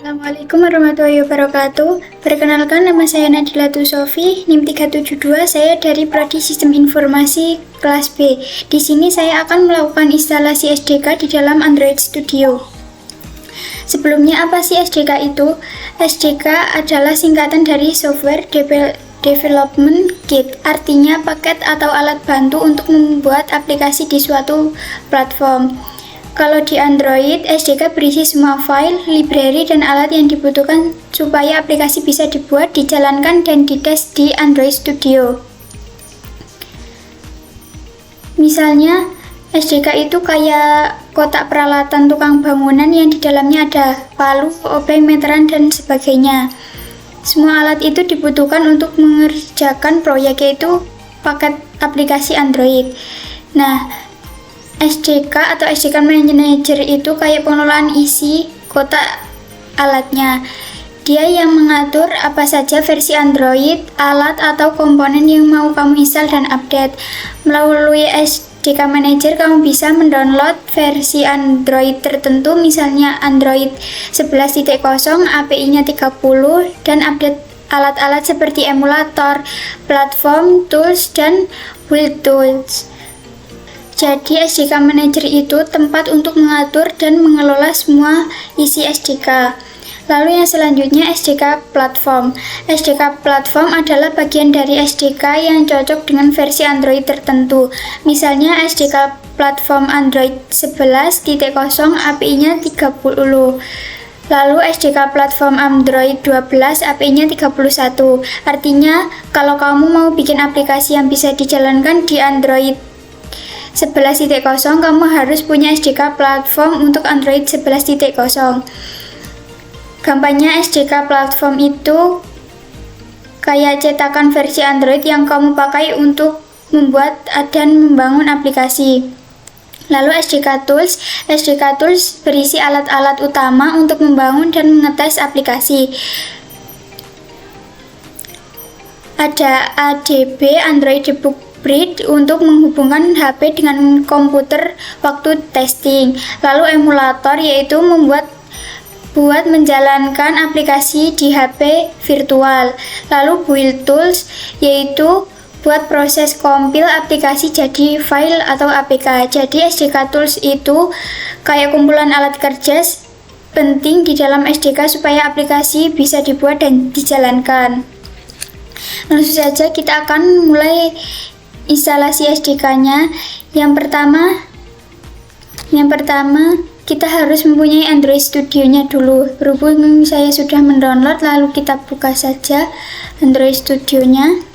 Assalamualaikum warahmatullahi wabarakatuh. Perkenalkan, nama saya Nadila Tusofi, NIM 372. Saya dari Prodi Sistem Informasi kelas B. Di sini saya akan melakukan instalasi SDK di dalam Android Studio. Sebelumnya, apa sih SDK itu? SDK adalah singkatan dari Software Development Kit, artinya paket atau alat bantu untuk membuat aplikasi di suatu platform. Kalau di Android, SDK berisi semua file, library, dan alat yang dibutuhkan supaya aplikasi bisa dibuat, dijalankan, dan dites di Android Studio. Misalnya, SDK itu kayak kotak peralatan tukang bangunan yang di dalamnya ada palu, obeng, meteran, dan sebagainya. Semua alat itu dibutuhkan untuk mengerjakan proyek, yaitu paket aplikasi Android. Nah, SDK atau SDK Manager itu kayak pengelolaan isi kotak alatnya. Dia yang mengatur apa saja versi Android, alat atau komponen yang mau kamu install dan update. Melalui SDK Manager kamu bisa mendownload versi Android tertentu, misalnya Android 11.0, API-nya 30, dan update alat-alat seperti emulator, platform, tools, dan build tools. Jadi SDK Manager itu tempat untuk mengatur dan mengelola semua isi SDK. Lalu yang selanjutnya SDK Platform. SDK Platform adalah bagian dari SDK yang cocok dengan versi Android tertentu. Misalnya SDK Platform Android 11.0, API-nya 30. Lalu SDK Platform Android 12, API-nya 31. Artinya, kalau kamu mau bikin aplikasi yang bisa dijalankan di Android 11.0, kamu harus punya SDK platform untuk Android 11.0. Gampangnya SDK platform itu kayak cetakan versi Android yang kamu pakai untuk membuat dan membangun aplikasi. Lalu SDK Tools berisi alat-alat utama untuk membangun dan mengetes aplikasi. Ada ADB, Android Debug Bridge, untuk menghubungkan HP dengan komputer waktu testing. Lalu emulator, yaitu buat menjalankan aplikasi di HP virtual. Lalu build tools, yaitu buat proses compile aplikasi jadi file atau APK. Jadi SDK tools itu kayak kumpulan alat kerja penting di dalam SDK supaya aplikasi bisa dibuat dan dijalankan. Langsung saja kita akan mulai instalasi SDK-nya. Yang pertama kita harus mempunyai Android Studio-nya dulu. Berhubung saya sudah mendownload, lalu kita buka saja Android Studio-nya.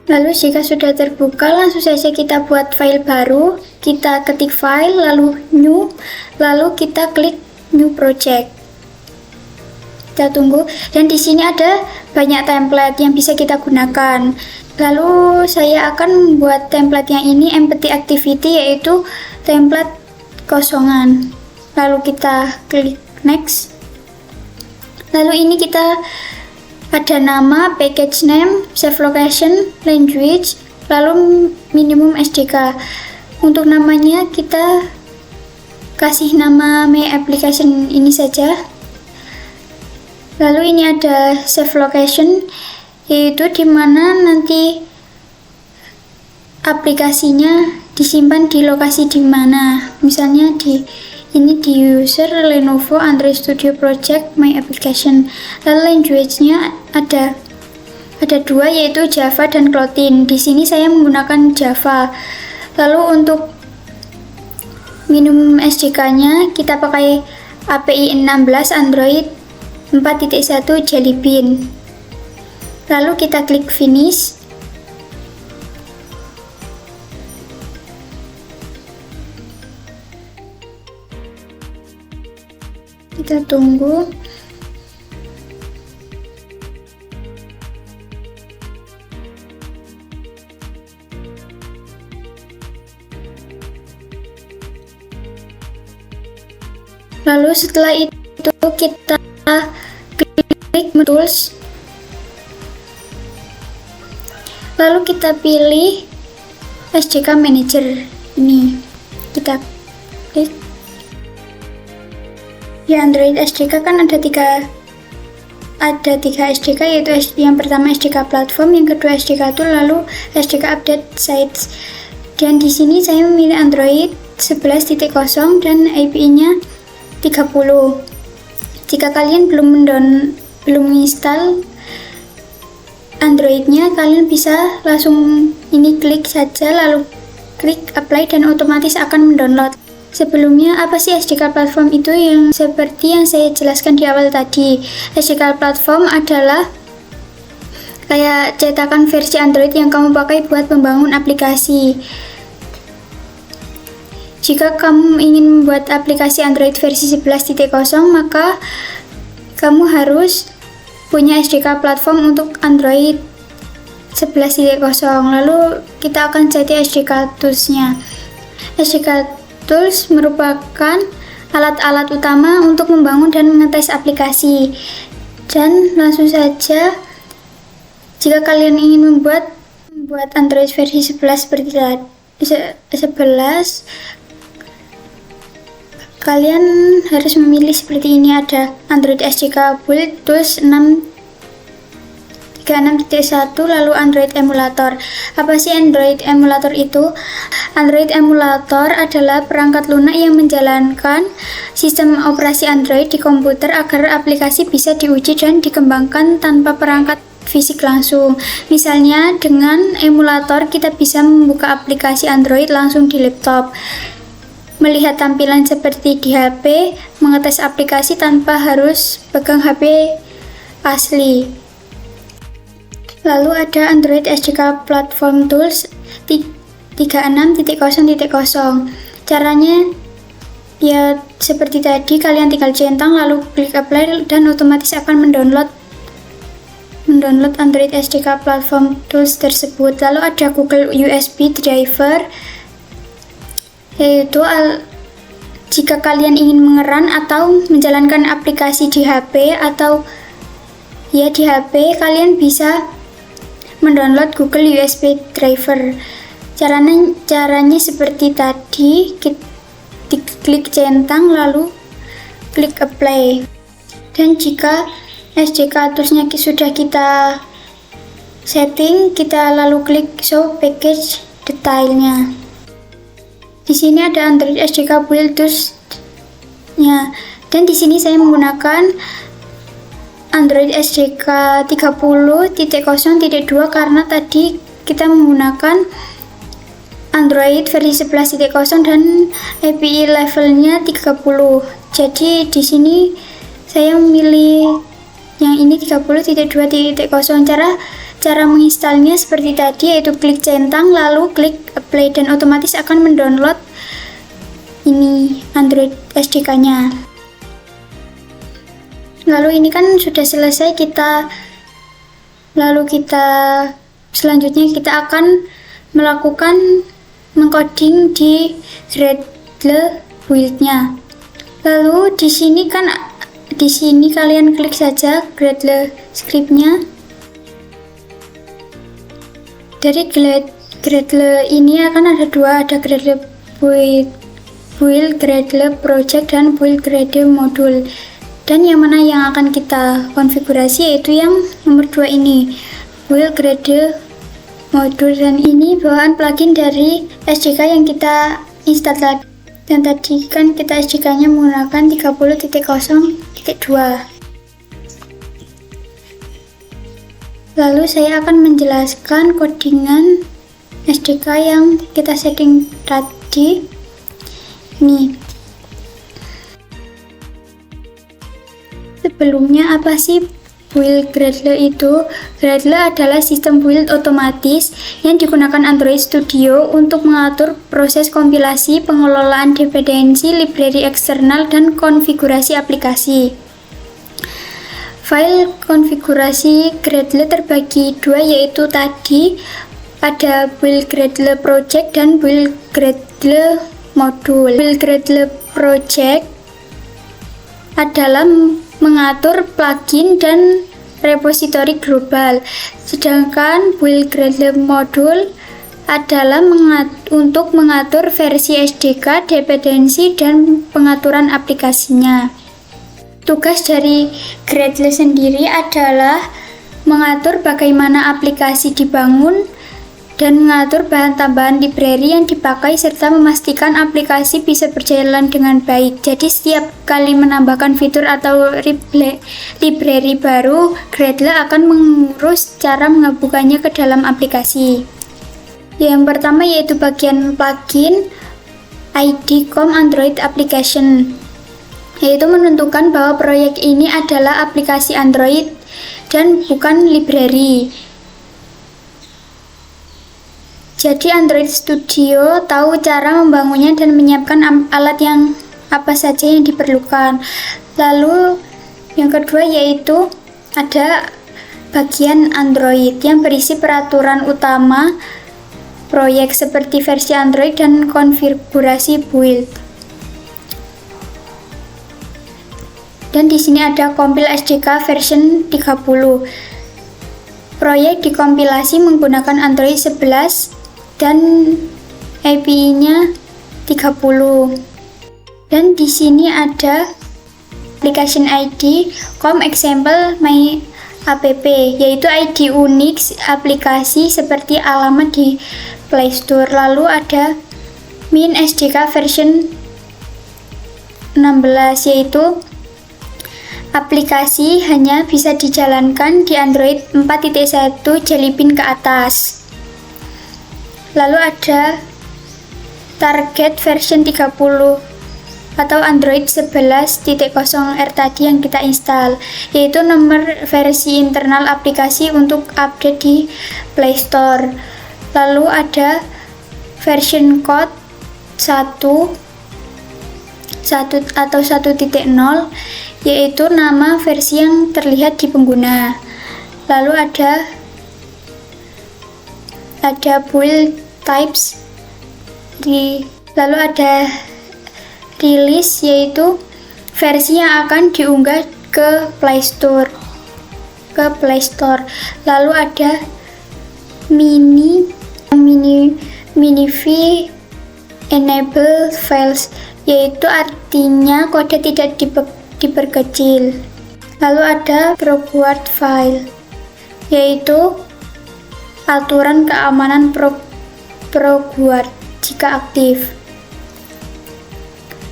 Lalu jika sudah terbuka, langsung saja kita buat file baru. Kita ketik file, lalu new, lalu kita klik new project. Kita tunggu, dan di sini ada banyak template yang bisa kita gunakan. Lalu saya akan membuat template yang ini empty activity, yaitu template kosongan. Lalu kita klik next. Lalu ini kita ada nama, package name, save location, language, lalu minimum SDK. Untuk namanya kita kasih nama my application ini saja. Lalu ini ada save location, yaitu dimana nanti aplikasinya disimpan di lokasi dimana. Misalnya di user Lenovo Android Studio Project My Application. Lalu language-nya ada dua, yaitu Java dan Kotlin. Di sini saya menggunakan Java. Lalu untuk minimum SDK-nya kita pakai API 16 Android 4.1 Jelly Bean. Lalu kita klik finish. Kita tunggu. Lalu setelah itu kita klik tools. Lalu kita pilih SDK Manager. Ini kita klik. Di Android SDK kan ada tiga SDK, yaitu yang pertama SDK platform, yang kedua SDK tool, lalu SDK update sites. Dan di sini saya memilih Android 11.0 dan API-nya 30. Jika kalian belum install Android-nya, kalian bisa langsung ini klik saja, lalu klik apply dan otomatis akan mendownload. Sebelumnya, apa sih SDK platform itu? Yang seperti yang saya jelaskan di awal tadi, SDK platform adalah kayak cetakan versi Android yang kamu pakai buat membangun aplikasi. Jika kamu ingin membuat aplikasi Android versi 11.0, maka kamu harus punya SDK platform untuk Android 11.0. Lalu kita akan cari SDK tools-nya. SDK tools merupakan alat-alat utama untuk membangun dan mengetes aplikasi. Dan langsung saja, jika kalian ingin membuat Android versi 11 seperti 11, kalian harus memilih seperti ini. Ada Android SDK Build Tools 6.36.1, lalu Android Emulator. Apa sih Android Emulator itu? Android Emulator adalah perangkat lunak yang menjalankan sistem operasi Android di komputer agar aplikasi bisa diuji dan dikembangkan tanpa perangkat fisik langsung. Misalnya, dengan emulator kita bisa membuka aplikasi Android langsung di laptop, melihat tampilan seperti di HP, mengetes aplikasi tanpa harus pegang HP asli. Lalu ada Android SDK Platform Tools 36.0.0. Caranya ya seperti tadi, kalian tinggal centang lalu klik apply dan otomatis akan mendownload Android SDK Platform Tools tersebut. Lalu ada Google USB Driver, yaitu jika kalian ingin mengeran atau menjalankan aplikasi di HP di HP, kalian bisa mendownload Google USB Driver. Caranya seperti tadi, klik centang lalu klik apply. Dan jika SDK toolsnya sudah kita setting, kita lalu klik show package detailnya. Di sini ada Android SDK Build Tools-nya, dan di sini saya menggunakan Android SDK 30.0.2 karena tadi kita menggunakan Android versi 11.0 dan API levelnya 30. Jadi di sini saya memilih yang ini 30.2.0. Cara menginstalnya seperti tadi, yaitu klik centang lalu klik apply dan otomatis akan mendownload ini Android SDK-nya. Lalu ini kan sudah selesai, selanjutnya kita akan melakukan mengcoding di Gradle build-nya. Lalu di sini kalian klik saja Gradle script-nya. Dari Gradle ini akan ada dua, ada Gradle build Gradle project dan build Gradle module. Dan yang mana yang akan kita konfigurasi yaitu yang nomor 2 ini, build Gradle module, dan ini bawaan plugin dari SDK yang kita install tadi. Dan tadi kan kita SDK-nya menggunakan 30.0.2. Lalu saya akan menjelaskan codingan SDK yang kita setting tadi. Nih. Sebelumnya apa sih build Gradle itu, Gradle adalah sistem build otomatis yang digunakan Android Studio untuk mengatur proses kompilasi, pengelolaan dependensi, library eksternal, dan konfigurasi aplikasi. File konfigurasi Gradle terbagi dua, yaitu tadi ada build Gradle project dan build Gradle module. Build Gradle project adalah mengatur plugin dan repositori global, sedangkan build Gradle module adalah untuk mengatur versi SDK, dependensi, dan pengaturan aplikasinya. Tugas dari Gradle sendiri adalah mengatur bagaimana aplikasi dibangun dan mengatur bahan tambahan library yang dipakai serta memastikan aplikasi bisa berjalan dengan baik. Jadi setiap kali menambahkan fitur atau library baru, Gradle akan mengurus cara menggabungkannya ke dalam aplikasi. Yang pertama yaitu bagian plugin ID.com Android Application, yaitu menentukan bahwa proyek ini adalah aplikasi Android dan bukan library. Jadi Android Studio tahu cara membangunnya dan menyiapkan alat yang apa saja yang diperlukan. Lalu yang kedua yaitu ada bagian Android yang berisi peraturan utama proyek seperti versi Android dan konfigurasi build. Dan di sini ada compile SDK version 30. Proyek dikompilasi menggunakan Android 11 dan API-nya 30. Dan di sini ada application ID example my app, yaitu ID unik aplikasi seperti alamat di Play Store. Lalu ada min SDK version 16, yaitu aplikasi hanya bisa dijalankan di Android 4.1 Jelly Bean ke atas. Lalu ada target version 30 atau Android 11.0 R tadi yang kita install, yaitu nomor versi internal aplikasi untuk update di Play Store. Lalu ada version code 1 atau 1.0, yaitu nama versi yang terlihat di pengguna. Lalu ada build types, lalu ada release, yaitu versi yang akan diunggah ke Play Store. Lalu ada miniv enable files, yaitu artinya kode tidak diperkecil. Lalu ada ProGuard file, yaitu aturan keamanan ProGuard jika aktif.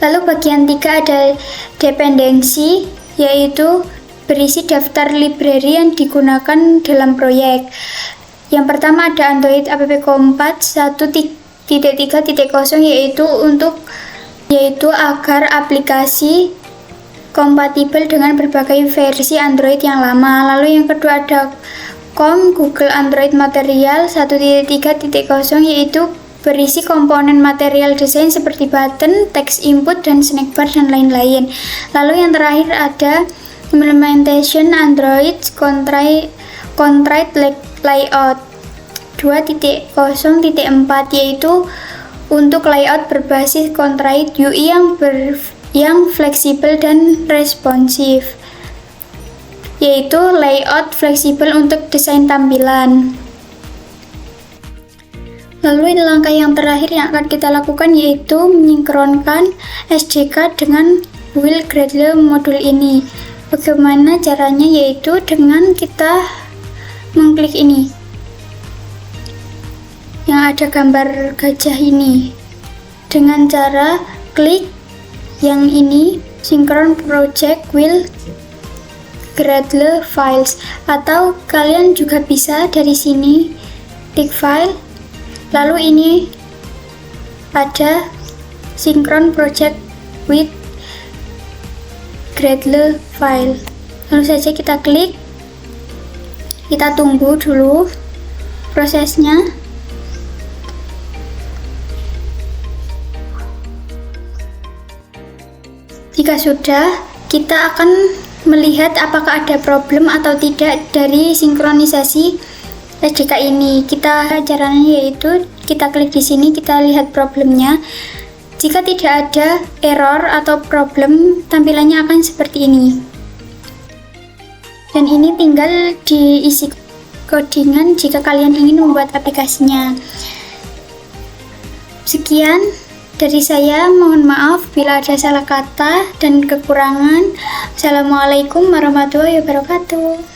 Lalu bagian 3 ada dependensi, yaitu berisi daftar library yang digunakan dalam proyek. Yang pertama ada Android App Compat 1.3.0, yaitu agar aplikasi kompatibel dengan berbagai versi Android yang lama. Lalu yang kedua ada Google Android Material 1.3.0, yaitu berisi komponen material desain seperti button, text input, dan snackbar, dan lain-lain. Lalu yang terakhir ada Implementation Android Contrite Layout 2.0.4, yaitu untuk layout berbasis Contrite UI yang fleksibel dan responsif, yaitu layout fleksibel untuk desain tampilan. Lalu langkah yang terakhir yang akan kita lakukan yaitu menyinkronkan SDK dengan build Gradle modul ini. Bagaimana caranya? Yaitu dengan kita mengklik ini yang ada gambar gajah ini, dengan cara klik yang ini, synchron project with Gradle files, atau kalian juga bisa dari sini klik file, lalu ini ada synchron project with Gradle file, lalu saja kita klik Kita tunggu dulu prosesnya. Jika sudah, kita akan melihat apakah ada problem atau tidak dari sinkronisasi SDK ini. Caranya yaitu kita klik di sini, kita lihat problemnya. Jika tidak ada error atau problem, tampilannya akan seperti ini. Dan ini tinggal diisi codingan jika kalian ingin membuat aplikasinya. Sekian dari saya, mohon maaf bila ada salah kata dan kekurangan. Assalamualaikum warahmatullahi wabarakatuh.